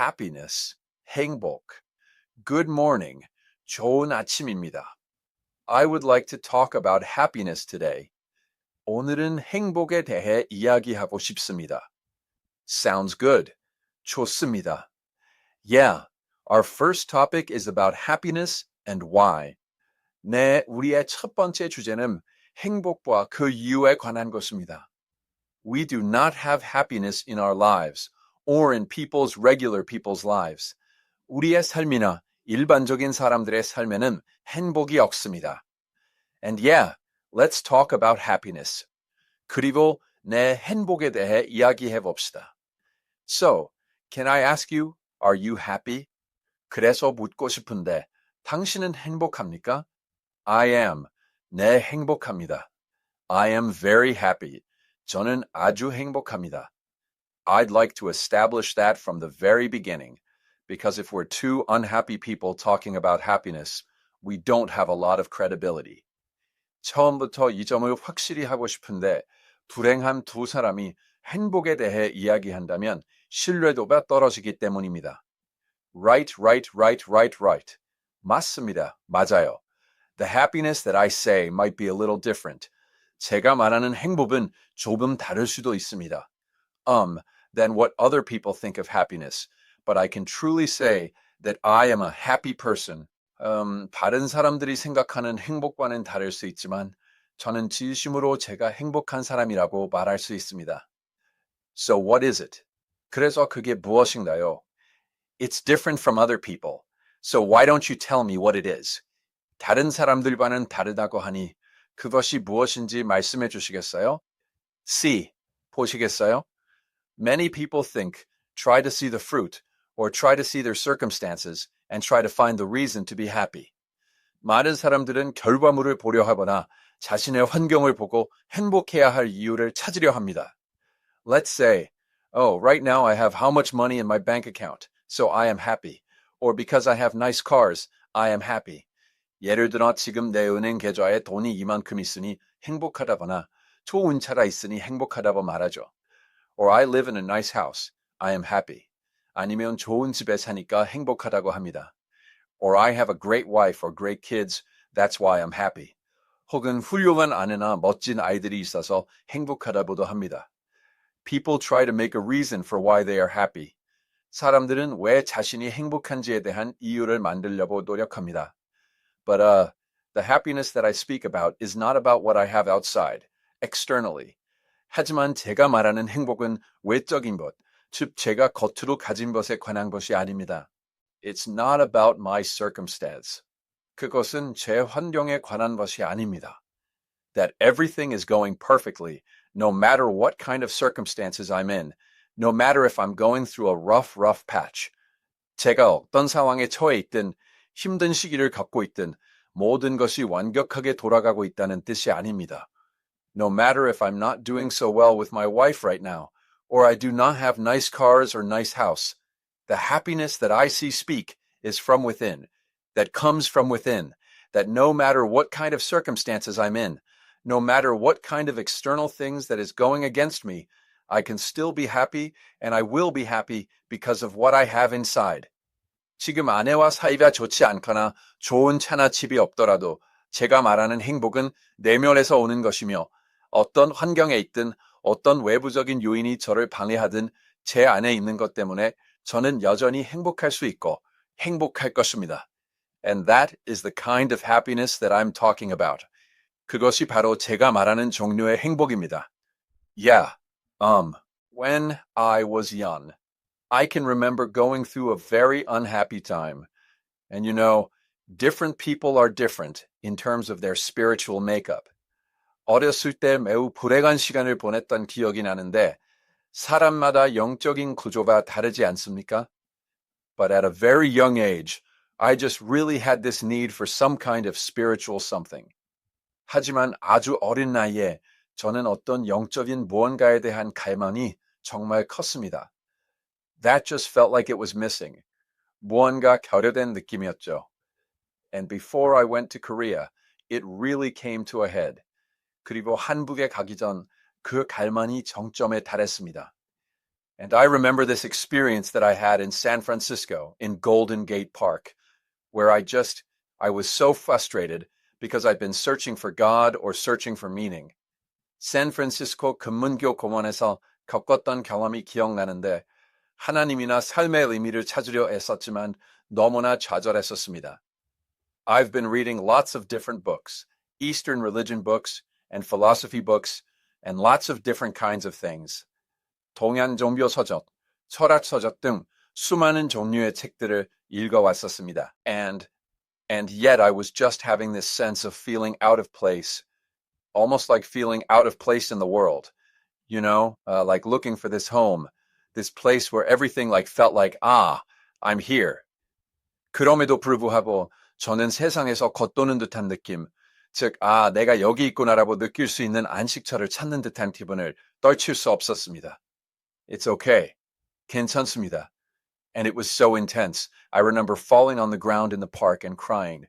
happiness, 행복, good morning, 좋은 아침입니다. I would like to talk about happiness today. 오늘은 행복에 대해 이야기하고 싶습니다. Sounds good. 좋습니다. Yeah, our first topic is about happiness and why. 네, 우리의 첫 번째 주제는 행복과 그 이유에 관한 것입니다. We do not have happiness in our lives or in regular people's lives. 우리의 삶이나 일반적인 사람들의 삶에는 행복이 없습니다. And yeah, let's talk about happiness. 그리고 내 행복에 대해 이야기해 봅시다. So, can I ask you, are you happy? 그래서 묻고 싶은데, 당신은 행복합니까? I am. 네, 행복합니다. I am very happy. 저는 아주 행복합니다. I'd like to establish that from the very beginning, because if we're two unhappy people talking about happiness, we don't have a lot of credibility. 처음부터 이 점을 확실히 하고 싶은데, 불행한 두 사람이 행복에 대해 이야기한다면 신뢰도가 떨어지기 때문입니다. Right, right, right, right, right. 맞습니다. 맞아요. The happiness that I say might be a little different. 제가 말하는 행복은 조금 다를 수도 있습니다. Than what other people think of happiness. But I can truly say that I am a happy person. 다른 사람들이 생각하는 행복과는 다를 수 있지만 저는 진심으로 제가 행복한 사람이라고 말할 수 있습니다. So what is it? 그래서 그게 무엇인가요? It's different from other people. So why don't you tell me what it is? 다른 사람들과는 다르다고 하니 그것이 무엇인지 말씀해 주시겠어요? See, 보시겠어요? Many people think, try to see the fruit, or try to see their circumstances, and try to find the reason to be happy. 많은 사람들은 결과물을 보려 하거나 자신의 환경을 보고 행복해야 할 이유를 찾으려 합니다. Let's say, oh, right now I have how much money in my bank account, so I am happy. Or because I have nice cars, I am happy. 예를 들어 지금 내 은행 계좌에 돈이 이만큼 있으니 행복하다거나 좋은 차가 있으니 행복하다고 말하죠. Or I live in a nice house, I am happy. 아니면 좋은 집에 사니까 행복하다고 합니다. Or I have a great wife or great kids, that's why I'm happy. 혹은 훌륭한 아내나 멋진 아이들이 있어서 행복하다고도 합니다. People try to make a reason for why they are happy. 사람들은 왜 자신이 행복한지에 대한 이유를 만들려고 노력합니다. But the happiness that I speak about is not about what I have outside, externally. 하지만 제가 말하는 행복은 외적인 것, 즉 제가 겉으로 가진 것에 관한 것이 아닙니다. It's not about my circumstance. 그것은 제 환경에 관한 것이 아닙니다. That everything is going perfectly, no matter what kind of circumstances I'm in, no matter if I'm going through a rough patch. 제가 어떤 상황에 처해 있든 힘든 시기를 겪고 있든 모든 것이 완벽하게 돌아가고 있다는 뜻이 아닙니다. No matter if I'm not doing so well with my wife right now, or I do not have nice cars or nice house, the happiness that I see speak is from within, that comes from within, that no matter what kind of circumstances I'm in, no matter what kind of external things that is going against me, I can still be happy and I will be happy because of what I have inside. 지금 아내와 사이가 좋지 않거나 좋은 차나 집이 없더라도 제가 말하는 행복은 내면에서 오는 것이며 어떤 환경에 있든 어떤 외부적인 요인이 저를 방해하든 제 안에 있는 것 때문에 저는 여전히 행복할 수 있고 행복할 것입니다. And that is the kind of happiness that I'm talking about. 그것이 바로 제가 말하는 종류의 행복입니다. Yeah, when I was young, I can remember going through a very unhappy time. And you know, different people are different in terms of their spiritual makeup. 어렸을 때 매우 불행한 시간을 보냈던 기억이 나는데 사람마다 영적인 구조가 다르지 않습니까? But at a very young age, I just really had this need for some kind of spiritual something. 하지만 아주 어린 나이에 저는 어떤 영적인 무언가에 대한 갈망이 정말 컸습니다. That just felt like it was missing. 무언가 결여된 느낌이었죠. And before I went to Korea, it really came to a head. 그리고 한국에 가기 전 그 갈망이 정점에 달했습니다. And I remember this experience that I had in San Francisco in Golden Gate Park, where I was so frustrated because I'd been searching for God or searching for meaning. 샌프란시스코 금문교 공원에서 겪었던 경험이 기억나는데 하나님이나 삶의 의미를 찾으려 애썼지만 너무나 좌절했었습니다. I've been reading lots of different books, Eastern religion books and philosophy books, and lots of different kinds of things. 동양 종교 서적, 철학 서적 등 수많은 종류의 책들을 읽어왔었습니다. And yet I was just having this sense of feeling out of place, almost like feeling out of place in the world, like looking for this home, this place where everything felt like, I'm here. 그럼에도 불구하고 저는 세상에서 겉도는 듯한 느낌, 즉, 내가 여기 있구나라고 느낄 수 있는 안식처를 찾는 듯한 기분을 떨칠 수 없었습니다. It's okay. 괜찮습니다. And it was so intense. I remember falling on the ground in the park and crying.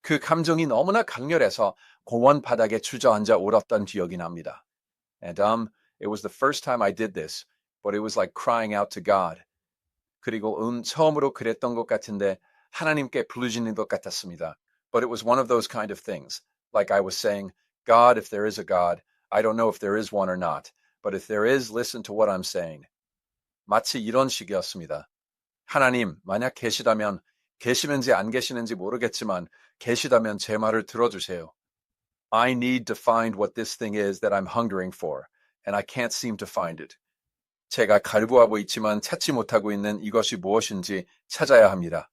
그 감정이 너무나 강렬해서 공원 바닥에 주저앉아 울었던 기억이 납니다. And it was the first time I did this, but it was like crying out to God. 그리고 처음으로 그랬던 것 같은데 하나님께 부르짖는 것 같았습니다. But it was one of those kind of things. Like I was saying, God, if there is a God, I don't know if there is one or not. But if there is, listen to what I'm saying. 마치 이런 식이었습니다. 하나님, 만약 계시다면, 계시는지 안 계시는지 모르겠지만, 계시다면 제 말을 들어주세요. I need to find what this thing is that I'm hungering for, and I can't seem to find it. 제가 갈구하고 있지만 찾지 못하고 있는 이것이 무엇인지 찾아야 합니다.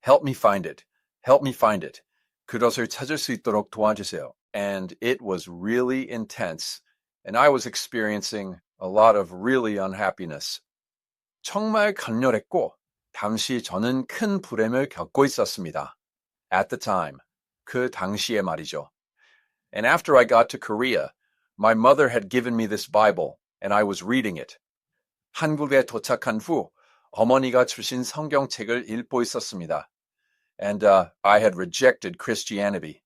Help me find it. Help me find it. 그것을 찾을 수 있도록 도와주세요. And it was really intense, and I was experiencing a lot of really unhappiness. 정말 강렬했고, 당시 저는 큰 불행을 겪고 있었습니다. At the time. 그 당시에 말이죠. And after I got to Korea, my mother had given me this Bible, and I was reading it. 한국에 도착한 후 어머니가 주신 성경책을 읽고 있었습니다. And I had rejected Christianity.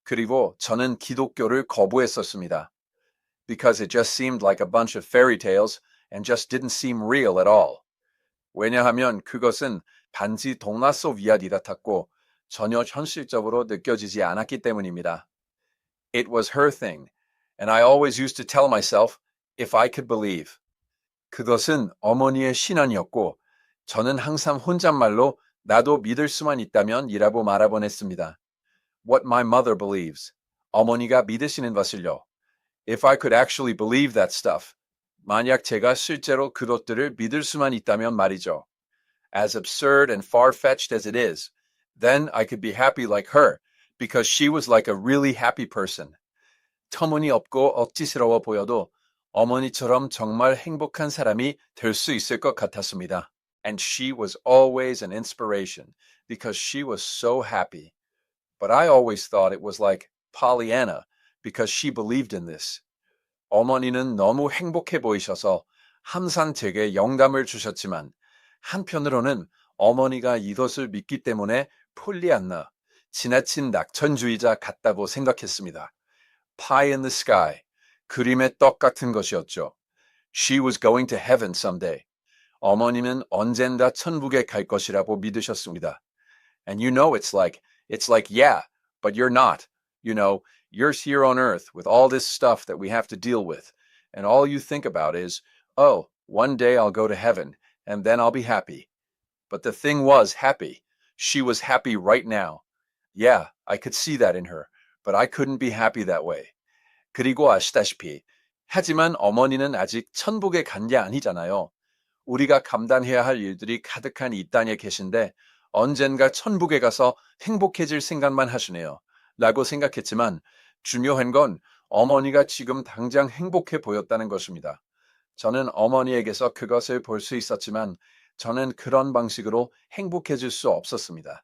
그리고 저는 기독교를 거부했었습니다. Because it just seemed like a bunch of fairy tales and just didn't seem real at all. 왜냐하면 그것은 단지 동화 속 이야기 같았고 전혀 현실적으로 느껴지지 않았기 때문입니다. It was her thing, and I always used to tell myself if I could believe. 그것은 어머니의 신앙이었고 저는 항상 혼잣말로 나도 믿을 수만 있다면 이라고 말하곤 했습니다. What my mother believes. 어머니가 믿으시는 것을요. If I could actually believe that stuff. 만약 제가 실제로 그것들을 믿을 수만 있다면 말이죠. As absurd and far-fetched as it is, then I could be happy like her, because she was like a really happy person. 터무니없고 억지스러워 보여도 어머니처럼 정말 행복한 사람이 될 수 있을 것 같았습니다. And she was always an inspiration, because she was so happy. But I always thought it was like Pollyanna, because she believed in this. 어머니는 너무 행복해 보이셔서 항상 제게 영감을 주셨지만 한편으로는 어머니가 이것을 믿기 때문에 폴리안나, 지나친 낙천주의자 같다고 생각했습니다. Pie in the sky, 그림의 떡 같은 것이었죠. She was going to heaven someday. 어머니는 언젠가 천국에 갈 것이라고 믿으셨습니다. And it's like, yeah, but you're not. You're here on earth with all this stuff that we have to deal with. And all you think about is, oh, one day I'll go to heaven and then I'll be happy. But the thing was happy. She was happy right now. Yeah, I could see that in her, but I couldn't be happy that way. 그리고 아시다시피, 하지만 어머니는 아직 천국에 간 게 아니잖아요. 우리가 감당해야 할 일들이 가득한 이 땅에 계신데 언젠가 천국에 가서 행복해질 생각만 하시네요. 라고 생각했지만 중요한 건 어머니가 지금 당장 행복해 보였다는 것입니다. 저는 어머니에게서 그것을 볼 수 있었지만 저는 그런 방식으로 행복해질 수 없었습니다.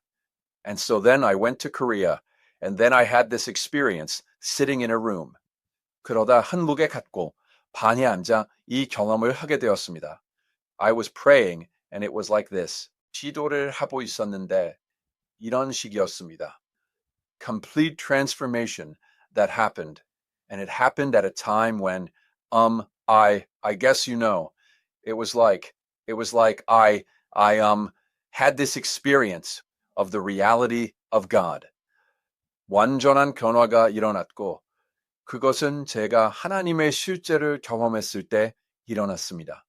And so then I went to Korea, and then I had this experience sitting in a room. 그러다 한국에 갔고 반에 앉아 이 경험을 하게 되었습니다. I was praying, and it was like this. 기도를 하고 있었는데 이런 식이었습니다. Complete transformation that happened, and it happened at a time when, I guess It was like I had this experience of the reality of God. 완전한 변화가 일어났고 그것은 제가 하나님의 실제를 경험했을 때 일어났습니다.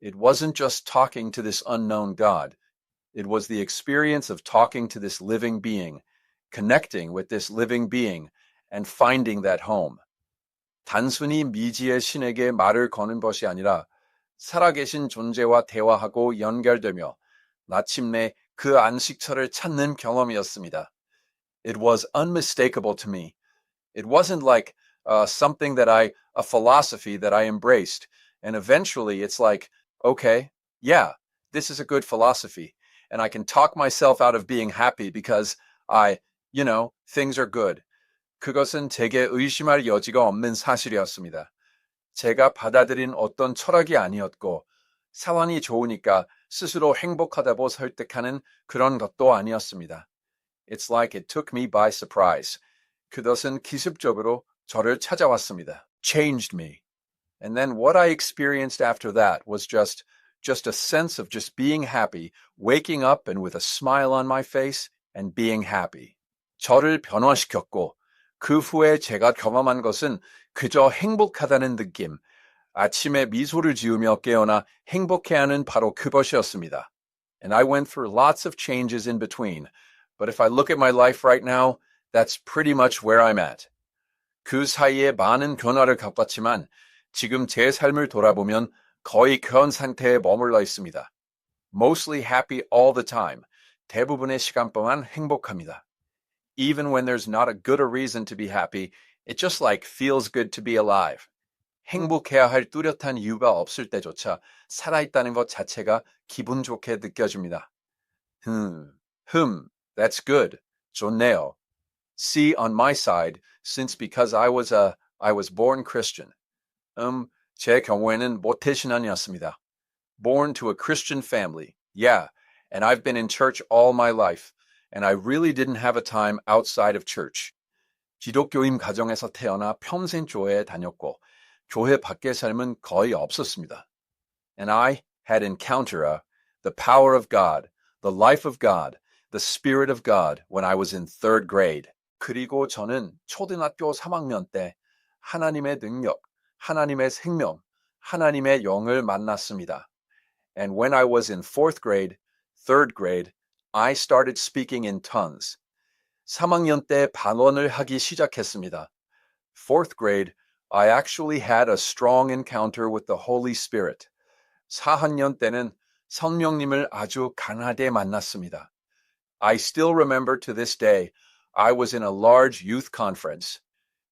It wasn't just talking to this unknown God. It was the experience of talking to this living being, connecting with this living being, and finding that home. 단순히 미지의 신에게 말을 거는 것이 아니라 살아계신 존재와 대화하고 연결되며 마침내 그 안식처를 찾는 경험이었습니다. It was unmistakable to me. It wasn't like something a philosophy that I embraced. And eventually it's like, okay, yeah, this is a good philosophy. And I can talk myself out of being happy because things are good. 그것은 제게 의심할 여지가 없는 사실이었습니다. 제가 받아들인 어떤 철학이 아니었고 상황이 좋으니까 스스로 행복하다고 설득하는 그런 것도 아니었습니다. It's like it took me by surprise. 그것은 기습적으로 저를 찾아왔습니다. Changed me. And then what I experienced after that was just a sense of just being happy, waking up and with a smile on my face and being happy. 저를 변화시켰고 그 후에 제가 경험한 것은 그저 행복하다는 느낌. 아침에 미소를 지으며 깨어나 행복해하는 바로 그것이었습니다. And I went through lots of changes in between. But if I look at my life right now, that's pretty much where I'm at. 그 사이에 많은 변화를 겪었지만 지금 제 삶을 돌아보면 거의 그런 상태에 머물러 있습니다. Mostly happy all the time. 대부분의 시간 동안 행복합니다. Even when there's not a good a reason to be happy, it just feels good to be alive. 행복해야 할 뚜렷한 이유가 없을 때조차 살아있다는 것 자체가 기분 좋게 느껴집니다. That's good. 좋네요. See, on my side, since because I was born Christian. 제 경우에는 모태신앙이었습니다. Born to a Christian family. Yeah, and I've been in church all my life. And I really didn't have a time outside of church. 기독교인 가정에서 태어나 평생 교회에 다녔고 교회 밖의 삶은 거의 없었습니다. And I had encountered the power of God, the life of God, the Spirit of God when I was in third grade. 그리고 저는 초등학교 3학년 때 하나님의 능력, 하나님의 생명, 하나님의 영을 만났습니다. And when I was in fourth grade, third grade, I started speaking in tongues. 3학년 때 반언을 하기 시작했습니다. Fourth grade, I actually had a strong encounter with the Holy Spirit. 4학년 때는 성령님을 아주 강하게 만났습니다. I still remember to this day, I was in a large youth conference.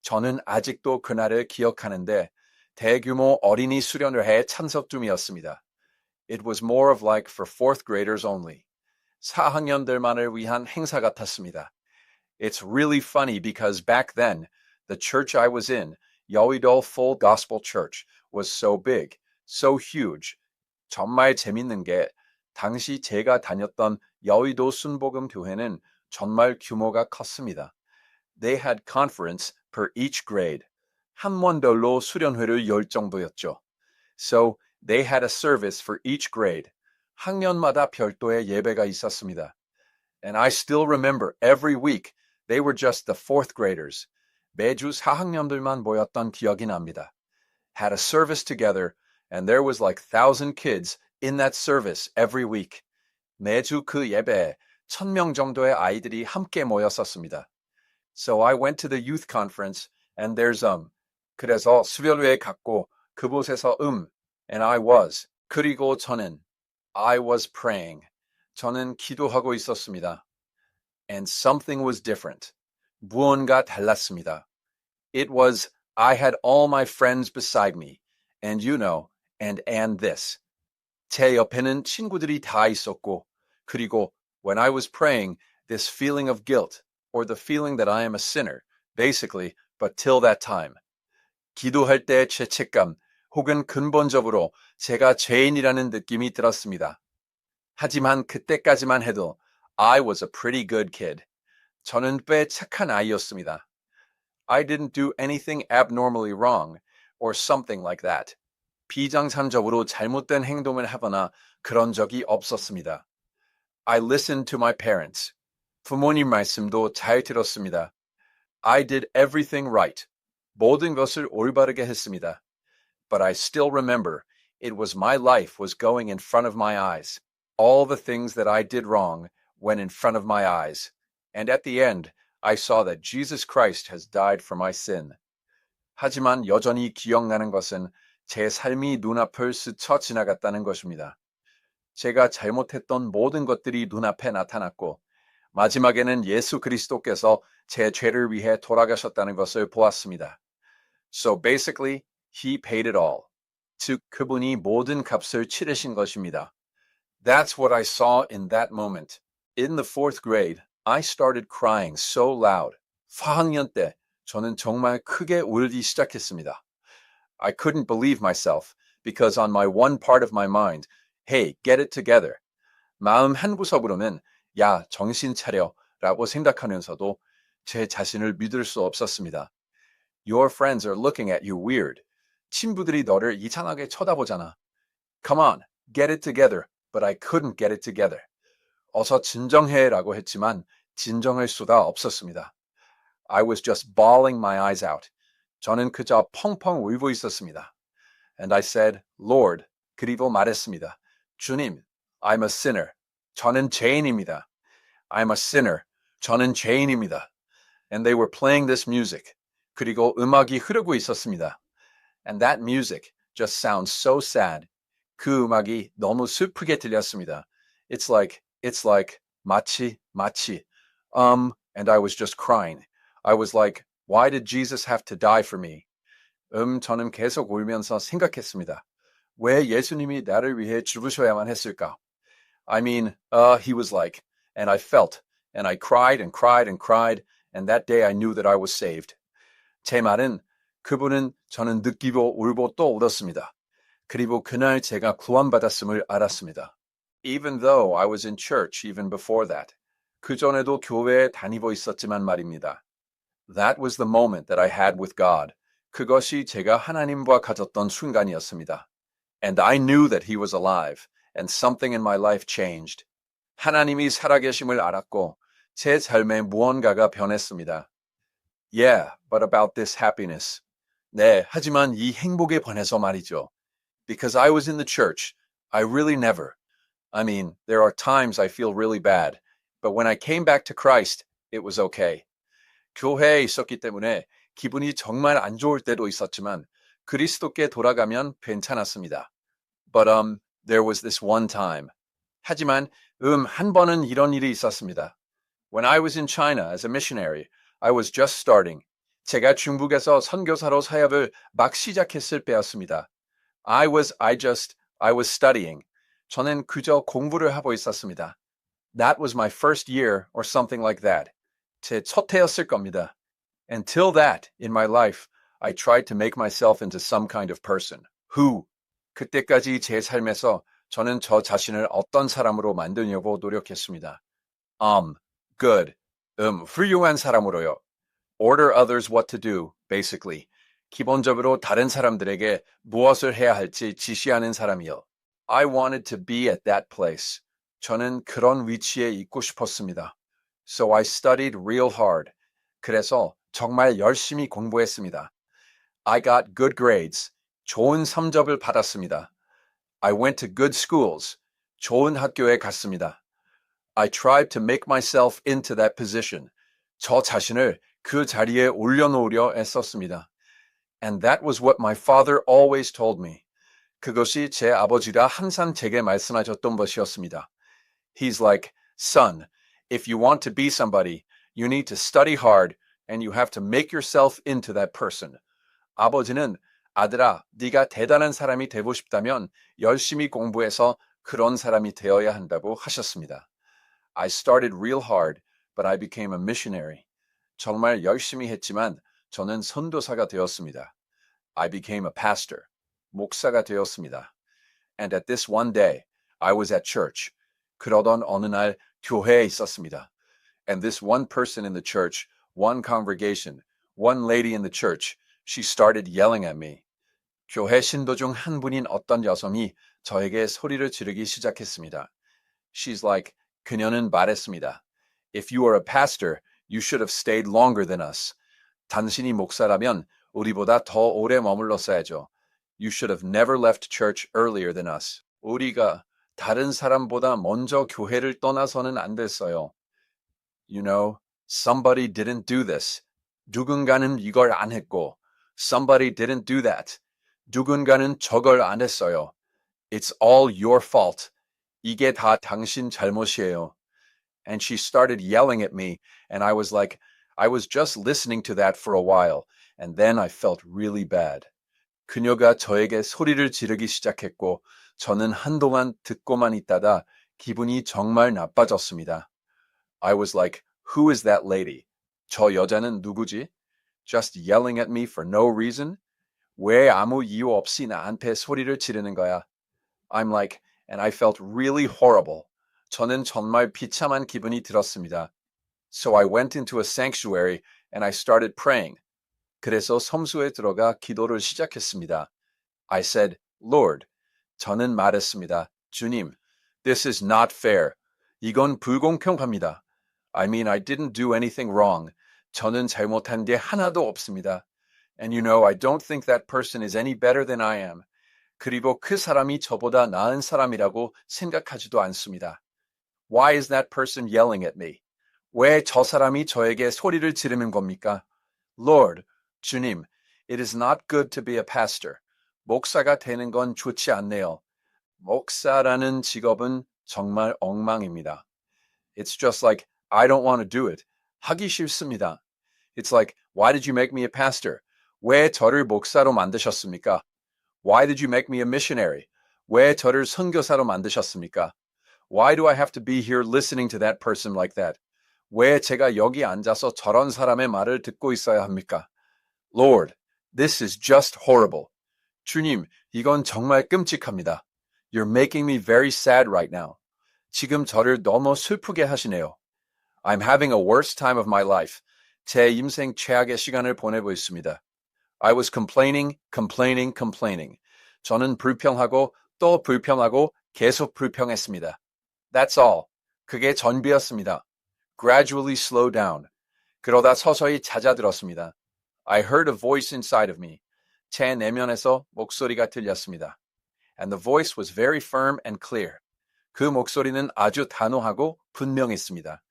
저는 아직도 그날을 기억하는데 대규모 어린이 수련회에 참석 중이었습니다. It was more of for fourth graders only. 4학년들만을 위한 행사 같았습니다. It's really funny because back then, the church I was in, 여의도 Full Gospel Church, was so big, so huge. 정말 재밌는 게 당시 제가 다녔던 여의도 순복음 교회는 정말 규모가 컸습니다. They had conference per each grade. 학년별로 수련회를 열 정도였죠. So they had a service for each grade. 학년마다 별도의 예배가 있었습니다. And I still remember every week they were just the fourth graders. 매주 4학년들만 모였던 기억이 납니다. Had a service together and there was 1,000 kids in that service every week. 매주 그 예배에 1,000명 정도의 아이들이 함께 모였었습니다. So I went to the youth conference and there's 그래서 수련회에 갔고 그곳에서 and I was 그리고 저는 I was praying. 저는 기도하고 있었습니다. And something was different. 무언가 달랐습니다. It was I had all my friends beside me. And and this. 제 옆에는 친구들이 다 있었고 그리고 when I was praying, this feeling of guilt or the feeling that I am a sinner, basically, but till that time. 기도할 때의 죄책감 혹은 근본적으로 제가 죄인이라는 느낌이 들었습니다. 하지만 그때까지만 해도 I was a pretty good kid. 저는 꽤 착한 아이였습니다. I didn't do anything abnormally wrong or something like that. 비정상적으로 잘못된 행동을 하거나 그런 적이 없었습니다. I listened to my parents. 부모님 말씀도 잘 들었습니다. I did everything right. 모든 것을 올바르게 했습니다. But I still remember it was my life was going in front of my eyes. All the things that I did wrong went in front of my eyes. And at the end, I saw that Jesus Christ has died for my sin. 하지만 여전히 기억나는 것은 제 삶이 눈앞을 스쳐 지나갔다는 것입니다. 제가 잘못했던 모든 것들이 눈앞에 나타났고 마지막에는 예수 그리스도께서 제 죄를 위해 돌아가셨다는 것을 보았습니다. So basically, he paid it all. 즉, 그분이 모든 값을 치르신 것입니다. That's what I saw in that moment. In the fourth grade, I started crying so loud. 4학년 때 저는 정말 크게 울기 시작했습니다. I couldn't believe myself because on my one part of my mind, hey, get it together. 마음 한 구석으로는 야, 정신 차려 라고 생각하면서도 제 자신을 믿을 수 없었습니다. Your friends are looking at you weird. 친구들이 너를 이상하게 쳐다보잖아. Come on, get it together. But I couldn't get it together. 어서 진정해 라고 했지만 진정할 수가 없었습니다. I was just bawling my eyes out. 저는 그저 펑펑 울고 있었습니다. And I said, Lord, 그리고 말했습니다. 주님, I'm a sinner. 저는 죄인입니다. I'm a sinner. 저는 죄인입니다. And they were playing this music. 그리고 음악이 흐르고 있었습니다. And that music just sounds so sad. 그 음악이 너무 슬프게 들렸습니다. It's like, 마치. And I was just crying. I was like, why did Jesus have to die for me? 저는 계속 울면서 생각했습니다. 왜 예수님이 나를 위해 죽으셔야만 했을까? I mean, he was like, and I felt, and I cried and cried and cried, and that day I knew that I was saved. 제 말은 그분은 저는 느끼고 울고 또 울었습니다. 그리고 그날 제가 구원받았음을 알았습니다. Even though I was in church even before that. 그전에도 교회에 다니고 있었지만 말입니다. That was the moment that I had with God. 그것이 제가 하나님과 가졌던 순간이었습니다. And I knew that he was alive, and something in my life changed. 하나님이 살아계심을 알았고 제 삶에 무언가가 변했습니다. Yeah, but about this happiness. 네, 하지만 이 행복에 관해서 말이죠. Because I was in the church, I really never. I mean, there are times I feel really bad, but when I came back to Christ, it was okay. 교회에 있었기 때문에 기분이 정말 안 좋을 때도 있었지만 그리스도께 돌아가면 괜찮았습니다. But there was this one time. 하지만 한 번은 이런 일이 있었습니다. When I was in China as a missionary, I was just starting. 제가 중국에서 선교사로 사역을 막 시작했을 때였습니다. I was studying. 저는 그저 공부를 하고 있었습니다. That was my first year or something like that. 제 첫 해였을 겁니다. Until that, in my life, I tried to make myself into some kind of person. Who? 그때까지 제 삶에서 저는 저 자신을 어떤 사람으로 만들려고 노력했습니다. Good. 훌륭한 사람으로요. Order others what to do, basically. 기본적으로 다른 사람들에게 무엇을 해야 할지 지시하는 사람이요. I wanted to be at that place. 저는 그런 위치에 있고 싶었습니다. So I studied real hard. 그래서 정말 열심히 공부했습니다. I got good grades. 좋은 성적을 받았습니다. I went to good schools. 좋은 학교에 갔습니다. I tried to make myself into that position. 저 자신을 그 자리에 올려놓으려 애썼습니다. And that was what my father always told me. 그것이 제 아버지가 항상 제게 말씀하셨던 것이었습니다. He's like, son, if you want to be somebody, you need to study hard and you have to make yourself into that person. 아버지는 아들아, 네가 대단한 사람이 되고 싶다면 열심히 공부해서 그런 사람이 되어야 한다고 하셨습니다. I started real hard, but I became a missionary. 정말 열심히 했지만 저는 선교사가 되었습니다. I became a pastor. 목사가 되었습니다. And at this one day, I was at church. 그러던 어느 날 교회에 있었습니다. And this one person in the church, one congregation, one lady in the church, she started yelling at me. 교회 신도 중 한 분인 어떤 여성이 저에게 소리를 지르기 시작했습니다. She's like, 그녀는 말했습니다. If you are a pastor, you should have stayed longer than us. 당신이 목사라면 우리보다 더 오래 머물렀어야죠. You should have never left church earlier than us. 우리가 다른 사람보다 먼저 교회를 떠나서는 안 됐어요. You know, somebody didn't do this. 누군가는 이걸 안 했고, somebody didn't do that. 누군가는 저걸 안 했어요. It's all your fault. 이게 다 당신 잘못이에요. And she started yelling at me, and I was like, I was just listening to that for a while, and then I felt really bad. 그녀가 저에게 소리를 지르기 시작했고, 저는 한동안 듣고만 있다가 기분이 정말 나빠졌습니다. I was like, who is that lady? 저 여자는 누구지? Just yelling at me for no reason? 왜 아무 이유 없이 나한테 소리를 지르는 거야? I'm like, and I felt really horrible. 저는 정말 비참한 기분이 들었습니다. So I went into a sanctuary and I started praying. 그래서 성수에 들어가 기도를 시작했습니다. I said, Lord, 저는 말했습니다. 주님, this is not fair. 이건 불공평합니다. I mean, I didn't do anything wrong. 저는 잘못한 게 하나도 없습니다. And you know, I don't think that person is any better than I am. 그리고 그 사람이 저보다 나은 사람이라고 생각하지도 않습니다. Why is that person yelling at me? 왜 저 사람이 저에게 소리를 지르는 겁니까? Lord, 주님, it is not good to be a pastor. 목사가 되는 건 좋지 않네요. 목사라는 직업은 정말 엉망입니다. It's just like, I don't want to do it. 하기 싫습니다. It's like, why did you make me a pastor? 왜 저를 목사로 만드셨습니까? Why did you make me a missionary? 왜 저를 선교사로 만드셨습니까? Why do I have to be here listening to that person like that? 왜 제가 여기 앉아서 저런 사람의 말을 듣고 있어야 합니까? Lord, this is just horrible. 주님, 이건 정말 끔찍합니다. You're making me very sad right now. 지금 저를 너무 슬프게 하시네요. I'm having a worse time of my life. 제 인생 최악의 시간을 보내고 있습니다. I was complaining. 저는 불평하고 또 불평하고 계속 불평했습니다. That's all. 그게 전비였습니다. Gradually slow down. 그러다 서서히 잦아들었습니다. I heard a voice inside of me. 제 내면에서 목소리가 들렸습니다. And the voice was very firm and clear. 그 목소리는 아주 단호하고 분명했습니다.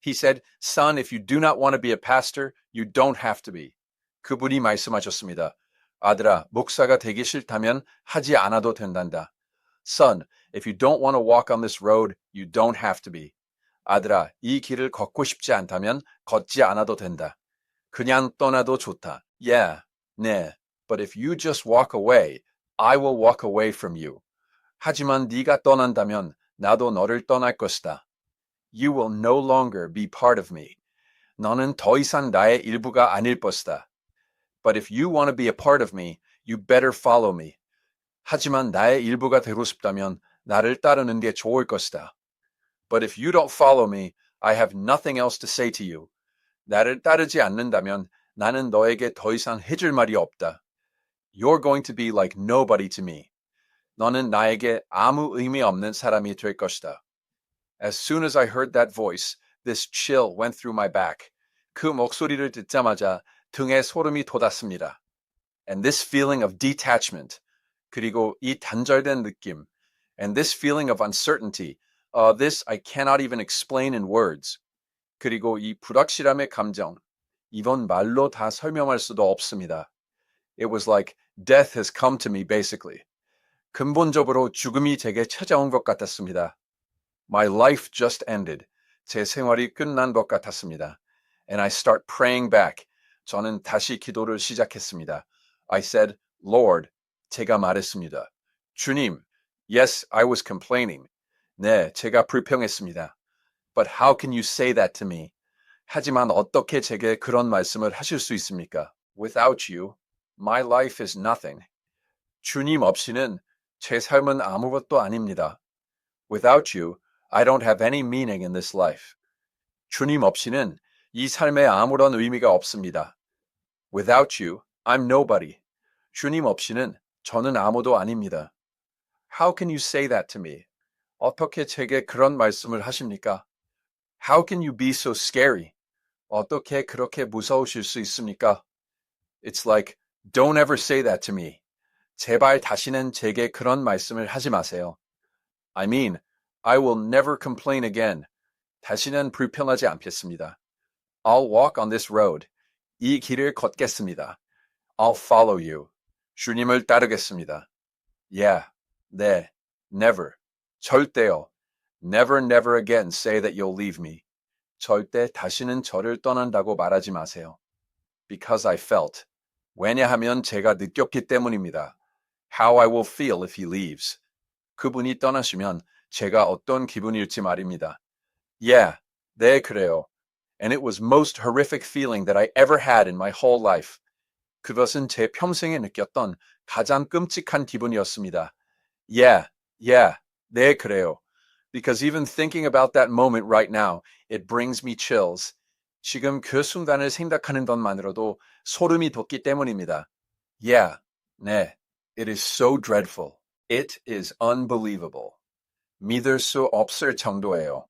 He said, Son, if you do not want to be a pastor, you don't have to be. 그분이 말씀하셨습니다. 아들아, 목사가 되기 싫다면 하지 않아도 된단다. Son, if you don't want to walk on this road, you don't have to be. 아들아, 이 길을 걷고 싶지 않다면 걷지 않아도 된다. 그냥 떠나도 좋다. Yeah, 네. But if you just walk away, I will walk away from you. 하지만 네가 떠난다면 나도 너를 떠날 것이다. You will no longer be part of me. 너는 더 이상 나의 일부가 아닐 것이다. But if you want to be a part of me, you better follow me. 하지만 나의 일부가 되고 싶다면 나를 따르는 게 좋을 것이다. But if you don't follow me, I have nothing else to say to you. 나를 따르지 않는다면 나는 너에게 더 이상 해줄 말이 없다. You're going to be like nobody to me. 너는 나에게 아무 의미 없는 사람이 될 것이다. As soon as I heard that voice, this chill went through my back. 그 목소리를 듣자마자 등에 소름이 돋았습니다. And this feeling of detachment, 그리고 이 단절된 느낌, and this feeling of uncertainty, this I cannot even explain in words. 그리고 이 불확실함의 감정, 이건 말로 다 설명할 수도 없습니다. It was like death has come to me basically. 근본적으로 죽음이 제게 찾아온 것 같았습니다. My life just ended. 제 생활이 끝난 것 같았습니다. And I start praying back. 저는 다시 기도를 시작했습니다. I said, Lord, 제가 말했습니다. 주님, yes, I was complaining. 네, 제가 불평했습니다. But how can you say that to me? 하지만 어떻게 제게 그런 말씀을 하실 수 있습니까? Without you, my life is nothing. 주님 없이는 제 삶은 아무것도 아닙니다. Without you, I don't have any meaning in this life. 주님 없이는 이 삶에 아무런 의미가 없습니다. Without you, I'm nobody. 주님 없이는 저는 아무도 아닙니다. How can you say that to me? 어떻게 제게 그런 말씀을 하십니까? How can you be so scary? 어떻게 그렇게 무서우실 수 있습니까? It's like, don't ever say that to me. 제발 다시는 제게 그런 말씀을 하지 마세요. I mean, I will never complain again. 다시는 불평하지 않겠습니다. I'll walk on this road. 이 길을 걷겠습니다. I'll follow you. 주님을 따르겠습니다. Yeah, 네, never, 절대요. Never, never again say that you'll leave me. 절대 다시는 저를 떠난다고 말하지 마세요. Because I felt. 왜냐하면 제가 느꼈기 때문입니다. How I will feel if he leaves. 그분이 떠나시면 제가 어떤 기분일지 말입니다. Yeah, 네, 그래요. And it was most horrific feeling that I ever had in my whole life. 그것은 제 평생에 느꼈던 가장 끔찍한 기분이었습니다. Yeah, yeah, 네, 그래요. Because even thinking about that moment right now, it brings me chills. 지금 그 순간을 생각하는 것만으로도 소름이 돋기 때문입니다. Yeah, 네, it is so dreadful. It is unbelievable. 믿을 수 없을 정도예요.